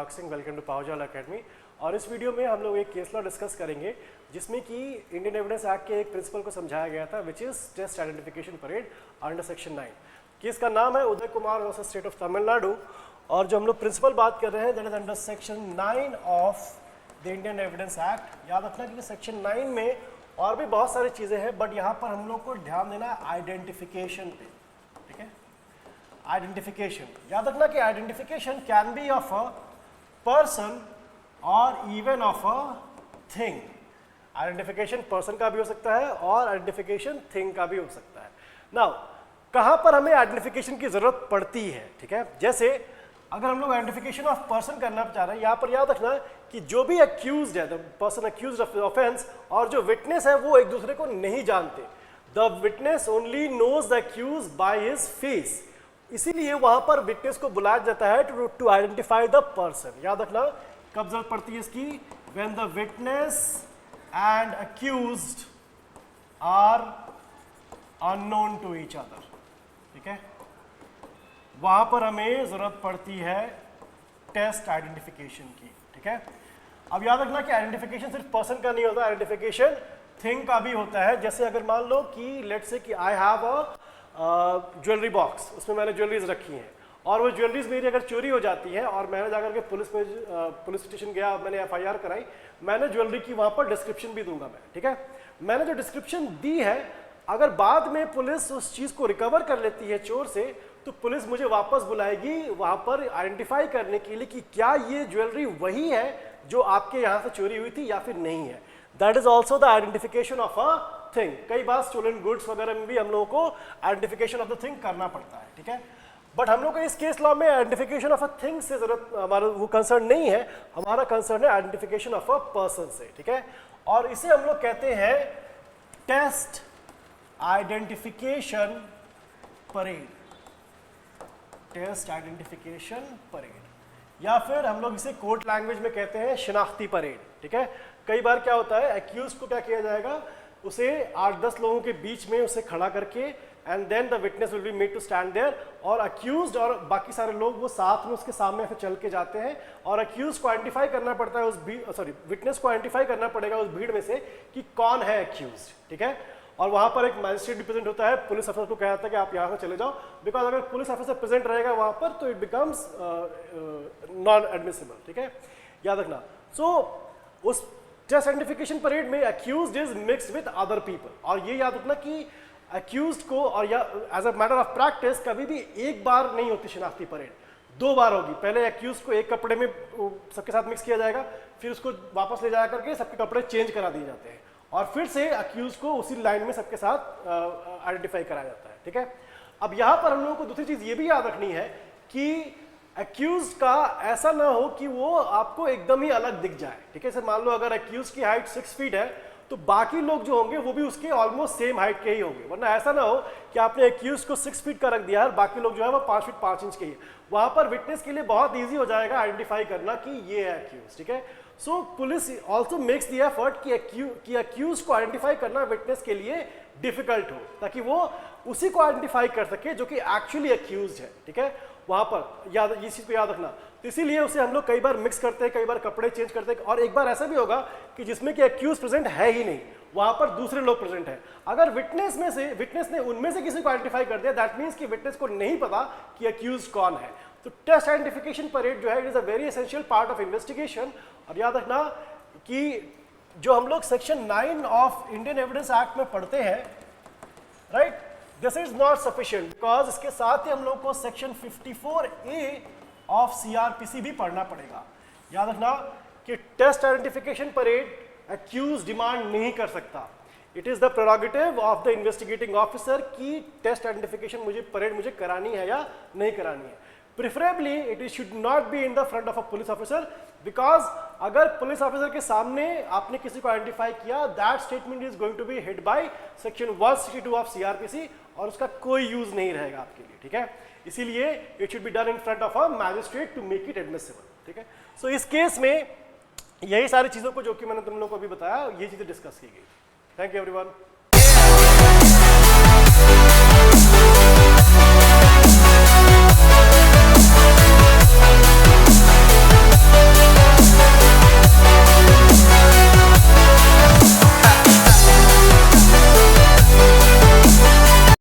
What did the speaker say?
Dilbag Singh, welcome to पावरजाल academy. और इस वीडियो में हम लोग एक केस लॉ डिस्कस करेंगे जिसमें कि इंडियन एविडेंस एक्ट के एक प्रिंसिपल को समझाया गया था, which is test identification parade under section 9। केस का नाम है Uday Kumar versus state of Tamil Nadu, और जो हम लोग प्रिंसिपल बात कर रहे हैं that is under section 9 of the Indian evidence act. याद रखना कि सेक्शन 9 में और भी बहुत सारी चीज़ें हैं, बट यहाँ पर हम लोग को ध्यान देना है आइडेंटिफिकेशन पे, ठीक है। आइडेंटिफिकेशन, याद रखना कि identification can be of a person और even of a thing. Identification person का भी हो सकता है और आइडेंटिफिकेशन थिंग का भी हो सकता है। नाउ कहाँ पर हमें आइडेंटिफिकेशन की जरूरत पड़ती है, ठीक है। जैसे अगर हम लोग आइडेंटिफिकेशन ऑफ पर्सन करना चाह रहे हैं, यहाँ पर याद रखना कि जो भी अक्यूज्ड है, the person accused of offence, और जो विटनेस है वो एक दूसरे को नहीं जानते। The witness only knows the accused by his face, इसीलिए वहां पर विटनेस को बुलाया जाता है टू आइडेंटिफाई द पर्सन। याद रखना कब जरूरत पड़ती है इसकी, when the witness and accused are unknown to each other, ठीक है। वहां पर हमें जरूरत पड़ती है टेस्ट आइडेंटिफिकेशन की, ठीक है। अब याद रखना कि आइडेंटिफिकेशन सिर्फ पर्सन का नहीं होता, आइडेंटिफिकेशन थिंग का भी होता है। जैसे अगर मान लो कि लेट्स से कि I have a jewellery box, उसमें मैंने ज्वेलरीज रखी हैं और वो ज्वेलरीज मेरी अगर चोरी हो जाती है और मैंने जाकर के पुलिस स्टेशन गया, मैंने एफआईआर कराई, मैंने ज्वेलरी की वहां पर डिस्क्रिप्शन भी दूंगा मैं, ठीक है। मैंने जो डिस्क्रिप्शन दी है, अगर बाद में पुलिस उस चीज को रिकवर कर लेती है चोर से, तो पुलिस मुझे वापस बुलाएगी वहां पर आइडेंटिफाई करने के लिए कि क्या ये ज्वेलरी वही है जो आपके यहाँ से चोरी हुई थी या फिर नहीं है। That is also the identification of a thing. कई बार स्टोलन गुड्स वगैरह में भी हम लोगों को आइडेंटिफिकेशन ऑफ द थिंग करना पड़ता है, ठीक है। बट हम लोग को इस केस लॉ में आइडेंटिफिकेशन ऑफ अ थिंग से जरूरत, हमारा वो कंसर्न नहीं है, हमारा कंसर्न है आइडेंटिफिकेशन ऑफ अ पर्सन से, ठीक है। और इसे हम लोग कहते हैं test identification parade, test identification parade, या फिर हम लोग इसे कोर्ट लैंग्वेज में कहते हैं शिनाख्ती परेड, ठीक है। कई बार क्या होता है, एक्यूज को क्या किया जाएगा, उसे 8-10 लोगों के बीच में उसे खड़ा करके and then the witness will be made to stand there, और अक्यूज्ड और बाकी सारे लोग वो साथ में उसके सामने से चल के जाते हैं और अक्यूज को आइडेंटिफाई करना पड़ता है उस विटनेस को आइडेंटिफाई करना पड़ेगा उस भीड़ में से कि कौन है अक्यूज्ड, ठीक है। और वहां पर एक मैजिस्ट्रेट भी प्रेजेंट होता है, पुलिस अफसर को कहा जाता है कि आप यहाँ से चले जाओ, बिकॉज अगर पुलिस अफसर प्रेजेंट रहेगा वहां पर तो इट बिकम्स नॉन एडमिसिबल, ठीक है। याद रखना। सो उस टेस्ट आइडेंटिफिकेशन परेड में accused is mixed with other people, और ये याद रखना कि अक्यूज्ड को और या as a matter of practice कभी भी एक बार नहीं होती शिनाख्ती परेड, 2 बार होगी। पहले अक्यूज्ड को एक कपड़े में सबके साथ मिक्स किया जाएगा, फिर उसको वापस ले जा करके सबके कपड़े चेंज करा दिए जाते हैं, और फिर से अक्यूज को उसी लाइन में सबके साथ आइडेंटिफाई कराया जाता है, ठीक है। अब यहाँ पर हम लोगों को दूसरी चीज ये भी याद रखनी है कि अक्यूज का ऐसा ना हो कि वो आपको एकदम ही अलग दिख जाए, ठीक है। जैसे मान लो अगर अक्यूज की हाइट 6 फीट है तो बाकी लोग जो होंगे वो भी उसके ऑलमोस्ट सेम हाइट के ही होंगे, वरना ऐसा ना हो कि आपने अक्यूज को 6 फीट का रख दिया है और बाकी लोग जो है वो 5 फीट 5 इंच के ही। वहां पर विटनेस के लिए बहुत ईजी हो जाएगा आइडेंटिफाई करना कि ये है अक्यूज, ठीक है। So police also makes the effort कि अक्यूज को आइडेंटिफाई करना विटनेस के लिए डिफिकल्ट हो, ताकि वो उसी को आइडेंटिफाई कर सके जो कि एक्चुअली अक्यूज है, ठीक है। वहां पर याद, इस चीज को याद रखना। तो इसीलिए उसे हम लोग कई बार मिक्स करते हैं, कई बार कपड़े चेंज करते हैं, और एक बार ऐसा भी होगा कि जिसमें कि अक्यूज प्रेजेंट है ही नहीं, वहां पर दूसरे लोग प्रेजेंट हैं। अगर विटनेस ने उनमें से किसी को आइडेंटिफाई कर दिया, दैट मींस कि विटनेस को नहीं पता कि अक्यूज कौन है। तो टेस्ट आइडेंटिफिकेशन परेड जो है, it is a very essential part of investigation. और याद रखना कि जो हम लोग section 9 of Indian evidence act में पढ़ते हैं, right, this is not sufficient, because इसके साथ ही हम लोग को सेक्शन 54A ऑफ सीआरपीसी भी पढ़ना पड़ेगा। याद रखना कि test identification parade accused demand नहीं कर सकता, it is the prerogative of the investigating officer कि टेस्ट आइडेंटिफिकेशन परेड मुझे करानी है या नहीं करानी है। Preferably it should not be in the front of a police officer, because अगर पुलिस ऑफिसर के सामने आपने किसी को आइडेंटिफाई किया, that statement is going to be hit by section 162 of CrPC, और उसका कोई यूज नहीं रहेगा आपके लिए, ठीक है। इसीलिए it should be done in front of a magistrate to make it admissible, ठीक है। सो इस केस में यही सारी चीजों को जो कि मैंने तुम लोगों को अभी बताया, ये चीजें डिस्कस की गई। Thank you everyone.